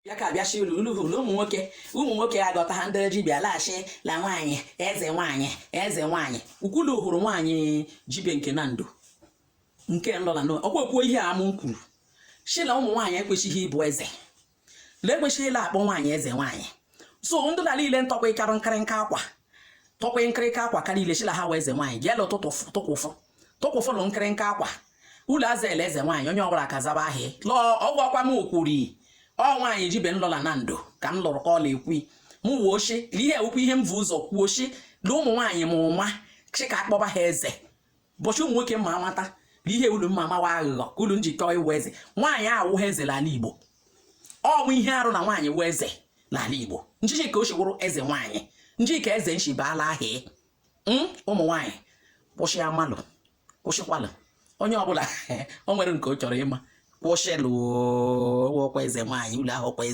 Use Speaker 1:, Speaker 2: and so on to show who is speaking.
Speaker 1: ya ka bịa shi ulu hụrụ ụmụ nwoke agọta ha ndị ji bịa laghachi la nwaanyị eze nwaanyị ukwulu hụrụ nwaanyị jibe nke na ndo nke nlọla no ọkwekwo ihe a m kwuru shila ụmụ nwaanyị ekwesịghị ịbụ eze la ekwesịghị ịla akpọ nwaanyị eze nwaanyị so ndị la niile ntọkwa ịkarụ nkịrịnka akwa tọkwa nkịrịnka akwa ka niile shila ha wee eze nwaanyị gịala ụtụtụ tụkwụfụ lụ nkịrịnka akwa ụlọ azela eze nwaanyị onye ọbụla ka zaba ahịa lụọ ọgwọkwa m okwuri ọ nwaanyị jibe nlọla na ndo ka m lụrụ ka ọ na-ekwu m wuo oshi ihe okwu ihe m vu ụzọ kwuo oshi na ụmụ nwaanyị ma ụma chi ka akpọba ha eze bọchị ụmụ nwoke ma amata ihe ulu mma amawa aghụghọ ka ulu njikọ iwu eze nwaanyị awụ ha eze n'ala Igbo ọnwụ ihe arụ na nwaanyị wụ eze n'ala Igbo nchichi ka o shiwụrụ eze nwaanyị nji ka eze nshi baala ahịa ụmụ nwaanyị kwụsị amalụ kwụsịkwalụ onye ọbụla o nwere nke ọ chọrọ ịma kwụsịlụ ọkwa eze nwaanyị ụlọ ahụ ọkwa eze